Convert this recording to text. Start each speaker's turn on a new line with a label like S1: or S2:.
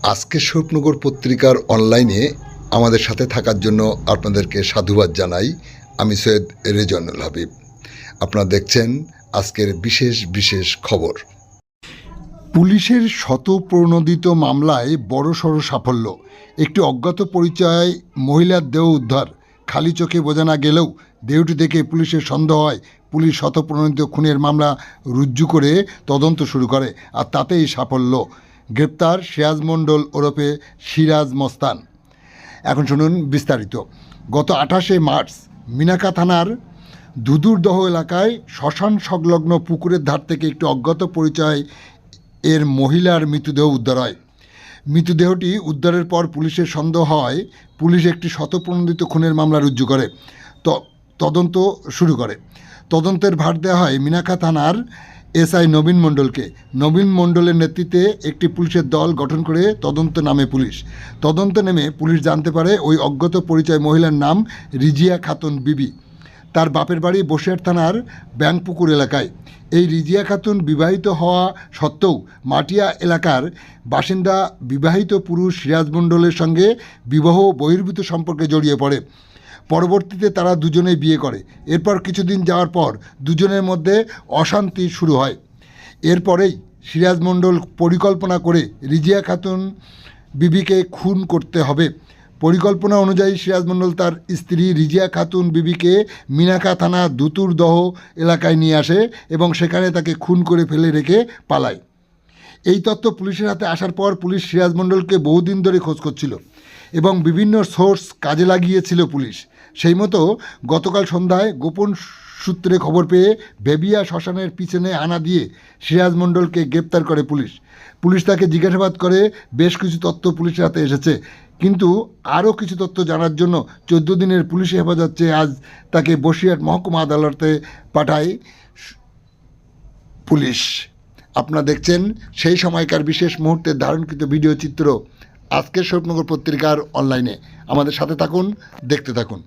S1: আজকে স্বপ্নগর পত্রিকার অনলাইনে আমাদের সাথে থাকার জন্য আপনাদেরকে সাধুবাদ জানাই। আমি সৈয়দ রেজওয়ানুল হাবিব। আপনারা দেখছেন আজকের বিশেষ খবর। পুলিশের শতপ্রণোদিত মামলায় বড়সড় সাফল্য। একটি অজ্ঞাত পরিচয় মহিলার দেহ উদ্ধার। খালি চোখে বোঝা না গেলেও দেহটি দেখে পুলিশের সন্দেহ হয়। পুলিশ শতপ্রণোদিত খুনের মামলা রুজু করে তদন্ত শুরু করে, আর তাতেই সাফল্য। গ্রেপ্তার সিরাজ মণ্ডল ওরফে সিরাজ মস্তান। এখন শুনুন বিস্তারিত। গত 28শে মার্চ মিনাকা থানার দুদুরদহ এলাকায় শ্মশান সংলগ্ন পুকুরের ধার থেকে একটি অজ্ঞাত পরিচয় এর মহিলার মৃতদেহ উদ্ধার হয়। মৃতদেহটি উদ্ধারের পর পুলিশের সন্দেহ হয় পুলিশ একটি শতপ্রণোদিত খুনের মামলা রুজু করে তদন্ত শুরু করে। তদন্তের ভার দেওয়া হয় মিনাকা থানার এসআই নবীন মণ্ডলকে। নবীন মণ্ডলের নেতৃত্বে একটি পুলিশের দল গঠন করে তদন্তে নামে পুলিশ। তদন্তে নেমে পুলিশ জানতে পারে ওই অজ্ঞাত পরিচয় মহিলার নাম রিজিয়া খাতুন বিবি। তার বাপের বাড়ি বসিরহাট থানার ব্যাংকপুকুর এলাকায়। এই রিজিয়া খাতুন বিবাহিত হওয়া সত্ত্বেও মাটিয়া এলাকার বাসিন্দা বিবাহিত পুরুষ সিরাজ মণ্ডলের সঙ্গে বিবাহ বহির্ভূত সম্পর্কে জড়িয়ে পড়ে। পরবর্তীতে তারা দুজনেই বিয়ে করে। এরপর কিছুদিন যাওয়ার পর দুজনের মধ্যে অশান্তি শুরু হয়। এরপরেই সিরাজ মণ্ডল পরিকল্পনা করে রিজিয়া খাতুন বিবিকে খুন করতে হবে। পরিকল্পনা অনুযায়ী সিরাজ মণ্ডল তার স্ত্রী রিজিয়া খাতুন বিবিকে মিনাকা থানা দুতুরদহ এলাকায় নিয়ে আসে এবং সেখানে তাকে খুন করে ফেলে রেখে পালায়। এই তথ্য পুলিশের হাতে আসার পর পুলিশ সিরাজ মণ্ডলকে বহুদিন ধরে খোঁজ করছিল এবং বিভিন্ন সোর্স কাজে লাগিয়েছিল পুলিশ। সেই মতো গতকাল সন্ধ্যায় গোপন সূত্রে খবর পেয়ে বেবিয়া শ্মশানের পিছনে আনা দিয়ে সিরাজ মণ্ডলকে গ্রেপ্তার করে পুলিশ। পুলিশ তাকে জিজ্ঞাসাবাদ করে বেশ কিছু তথ্য পুলিশের হাতে এসেছে, কিন্তু আরও কিছু তথ্য জানার জন্য 14 দিনের পুলিশি হেফাজত চেয়ে আজ তাকে বসিরহাট মহকুমা আদালতে পাঠায় পুলিশ। আপনারা দেখছেন সেই সময়কার বিশেষ মুহূর্তের ধারণকৃত ভিডিও চিত্র আজকের স্বপ্নগর পত্রিকার অনলাইনে। আমাদের সাথে থাকুন, দেখতে থাকুন।